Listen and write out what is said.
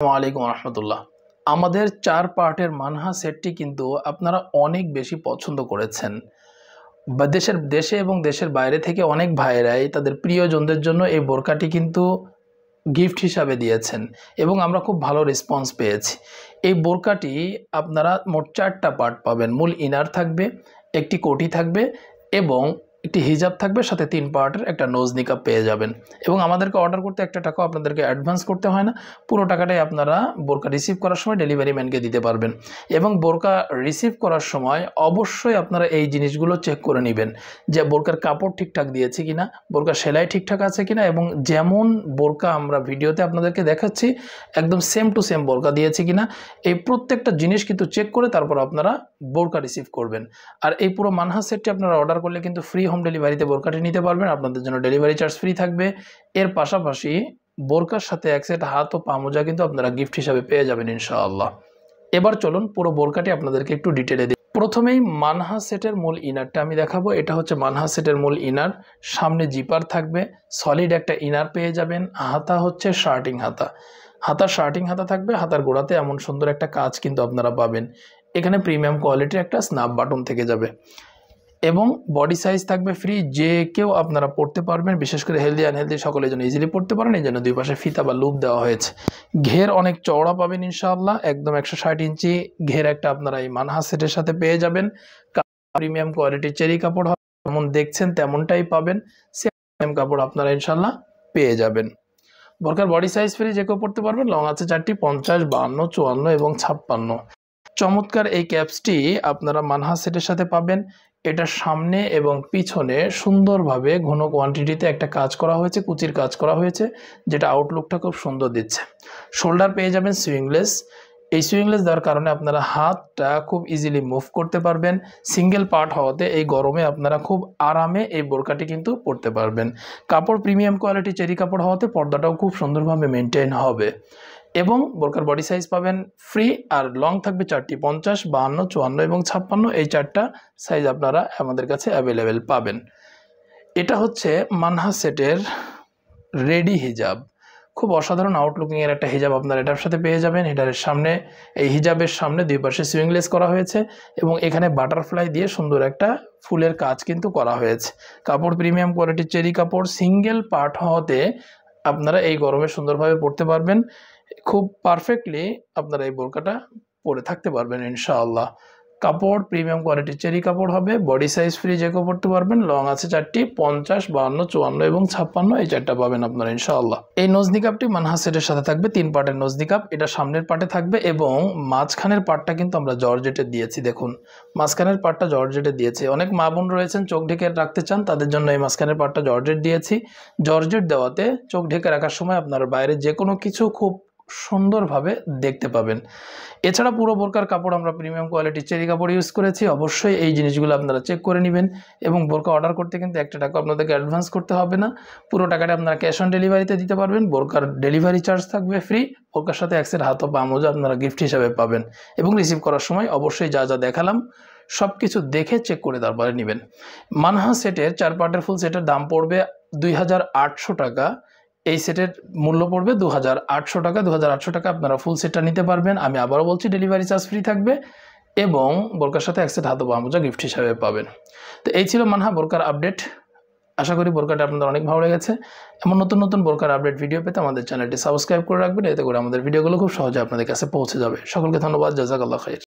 ওয়ালাইকুম রহমতুল্লাহ। আমাদের 4 পার্টের মানহা সেটটি কিন্তু আপনারা অনেক বেশি পছন্দ করেছেন বা দেশে এবং দেশের বাইরে থেকে অনেক ভাইয়েরাই তাদের প্রিয়জনদের জন্য এই বোরকাটি কিন্তু গিফট হিসাবে দিয়েছেন এবং আমরা খুব ভালো রেসপন্স পেয়েছি। এই বোরকাটি আপনারা মোট 4টা পার্ট পাবেন। মূল ইনার থাকবে, একটি কোটি থাকবে এবং একটি হিজাব থাকবে, সাথে 3 পার্টের একটা নোজ নিকাব পেয়ে যাবেন। এবং আমাদেরকে অর্ডার করতে একটা টাকাও আপনাদেরকে অ্যাডভান্স করতে হয় না, পুরো টাকাটাই আপনারা বোরকা রিসিভ করার সময় ডেলিভারি ম্যানকে দিতে পারবেন। এবং বোরকা রিসিভ করার সময় অবশ্যই আপনারা এই জিনিসগুলো চেক করে নেবেন যে বোরকার কাপড় ঠিকঠাক দিয়েছে কিনা, বোরকার সেলাই ঠিকঠাক আছে কিনা, এবং যেমন বোরকা আমরা ভিডিওতে আপনাদেরকে দেখাচ্ছি একদম সেম টু সেম বোরকা দিয়েছে কিনা, এই প্রত্যেকটা জিনিস কিন্তু চেক করে তারপর আপনারা বোরকা রিসিভ করবেন। আর এই পুরো মানহা সেটটি আপনারা অর্ডার করলে কিন্তু ফ্রি হোম ডেলিভারিতে বোরকাটি নিতে পারবেন, আপনাদের জন্য ডেলিভারি চার্জ ফ্রি থাকবে। এর পাশাপাশি বোরকার সাথে এক সেট হাত ও পা মোজা কিন্তু আপনারা গিফট হিসাবে পেয়ে যাবেন ইনশাআল্লাহ। এবার চলুন পুরো বোরকাটি আপনাদেরকে একটু ডিটেলে দিই। প্রথমেই মানহা সেটের মূল ইনারটা আমি দেখাবো। এটা হচ্ছে মানহা সেটের মূল ইনার। সামনে জিপার থাকবে, সলিড একটা ইনার পেয়ে যাবেন। হাতা হচ্ছে শার্টিং হাতা, শার্টিং হাতা থাকবে। হাতার গোড়াতে এমন সুন্দর একটা কাজ কিন্তু আপনারা পাবেন। এখানে প্রিমিয়াম কোয়ালিটির একটা স্ন্যাপ বাটন থেকে যাবে এবং বডি সাইজ থাকবে ফ্রি, যে কেউ আপনারা পড়তে পারবেন, বিশেষ করে হেলদি আনহেলদি সকলের জন্য ইজিলি পড়তে পারেন। এই জন্য দুই পাশে ফিতা বা লুপ দেওয়া হয়েছে। ঘের অনেক চওড়া পাবেন ইনশাআল্লাহ, একদম 160 ইঞ্চি ঘের একটা আপনারা এই মানহা সেটের সাথে পেয়ে যাবেন। প্রিমিয়াম কোয়ালিটির চেরি কাপড় হবে, যেমন দেখছেন তেমনটাই পাবেন। সেম কাপড় আপনারা ইনশাআল্লাহ পেয়ে যাবেন। বোরকার বডি সাইজ ফ্রি, যে কেউ পড়তে পারবেন। লং আছে 4টি, 50, 52, 54 এবং 56। চমৎকার এই ক্যাপসটি আপনারা মানহা সেটের সাথে পাবেন। এটা সামনে এবং পিছনে সুন্দরভাবে ঘন কোয়ান্টিটিতে একটা কাজ করা হয়েছে, কুচির কাজ করা হয়েছে, যেটা আউটলুকটা খুব সুন্দর দিচ্ছে। শোল্ডার পেয়ে যাবেন সুইংলেস। এই সুইংলেস দেওয়ার কারণে আপনারা হাতটা খুব ইজিলি মুভ করতে পারবেন। সিঙ্গেল পার্ট হওয়াতে এই গরমে আপনারা খুব আরামে এই বোরকাটি কিন্তু পরতে পারবেন। কাপড় প্রিমিয়াম কোয়ালিটি চেরি কাপড় হওয়াতে পর্দাটাও খুব সুন্দরভাবে মেনটেন হবে। এবং বোরকার বডি সাইজ পাবেন ফ্রি, আর লং থাকবে 4টি, 50, 52, 54 এবং 56। এই 4টা সাইজ আপনারা আমাদের কাছে অ্যাভেলেবেল পাবেন। এটা হচ্ছে মানহা সেটের রেডি হিজাব। খুব অসাধারণ আউটলুকিং এর একটা হিজাব আপনারা এটার সাথে পেয়ে যাবেন। এটার সামনে, এই হিজাবের সামনে দুই পাশে সুইংলেস করা হয়েছে এবং এখানে বাটারফ্লাই দিয়ে সুন্দর একটা ফুলের কাজ কিন্তু করা হয়েছে। কাপড় প্রিমিয়াম কোয়ালিটির চেরি কাপড়, সিঙ্গেল পার্ট হওয়াতে আপনারা এই গরমে সুন্দরভাবে পরতে পারবেন। খুব পারফেক্টলি আপনারা এই বোরকাটা পরে থাকতে পারবেন ইনশাআল্লাহ। কাপড় প্রিমিয়াম কোয়ালিটির চেরি কাপড় হবে, বডি সাইজ ফ্রি, যে কেউ পরতে পারবেন। লং আছে 4টি, 50, 52, 54 এবং 56। এই 4টা পাবেন আপনারা ইনশাআল্লাহ। এই নোজ নিকাবটি মানহা সেটের সাথে থাকবে, 3 পার্টের নোজ নিকাব। এটা সামনের পার্টে থাকবে এবং মাঝখানের পার্টটা কিন্তু আমরা জর্জেটে দিয়েছি। দেখুন মাঝখানের পার্টটা জর্জেটে দিয়েছি। অনেক মা বোন রয়েছেন চোখ ঢেকে রাখতে চান, তাদের জন্য এই মাঝখানের পার্টটা জর্জেট দিয়েছি। জর্জেট দেওয়াতে চোখ ঢেকে রাখার সময় আপনার বাইরে যে কোনো কিছু খুব সুন্দরভাবে দেখতে পাবেন। এছাড়া পুরো বোরকার কাপড় আমরা প্রিমিয়াম কোয়ালিটির চেরি কাপড় ইউজ করেছি। অবশ্যই এই জিনিসগুলো আপনারা চেক করে নেবেন। এবং বোরকা অর্ডার করতে কিন্তু একটা টাকা আপনাদেরকে অ্যাডভান্স করতে হবে না, পুরো টাকাটা আপনারা ক্যাশ অন ডেলিভারিতে দিতে পারবেন। বোরকার ডেলিভারি চার্জ থাকবে ফ্রি। বোরকার সাথে এক সেট হাত ও পা মোজা আপনারা গিফট হিসাবে পাবেন। এবং রিসিভ করার সময় অবশ্যই যা যা দেখালাম সব কিছু দেখে চেক করে তারপরে নেবেন। মানহা সেটের 4 পার্টের ফুল সেটের দাম পড়বে 2800 টাকা। এই সেটের মূল্য পড়বে 2800 টাকা। 2800 টাকা আপনারা ফুল সেটটা নিতে পারবেন। আমি আবারও বলছি ডেলিভারি চার্জ ফ্রি থাকবে এবং বোরকার সাথে এক সেট হাত ও পা মোজা গিফট হিসাবে পাবেন। তো এই ছিল মানহা বোরকার আপডেট। আশা করি বোরকাটা আপনাদের অনেক ভালো লেগেছে। এমন নতুন নতুন বোরকার আপডেট ভিডিও পেতে আমাদের চ্যানেলটি সাবস্ক্রাইব করে রাখবেন, এতে করে আমাদের ভিডিওগুলো খুব সহজে আপনাদের কাছে পৌঁছে যাবে। সকলকে ধন্যবাদ। জাযাকাল্লাহ খাইর।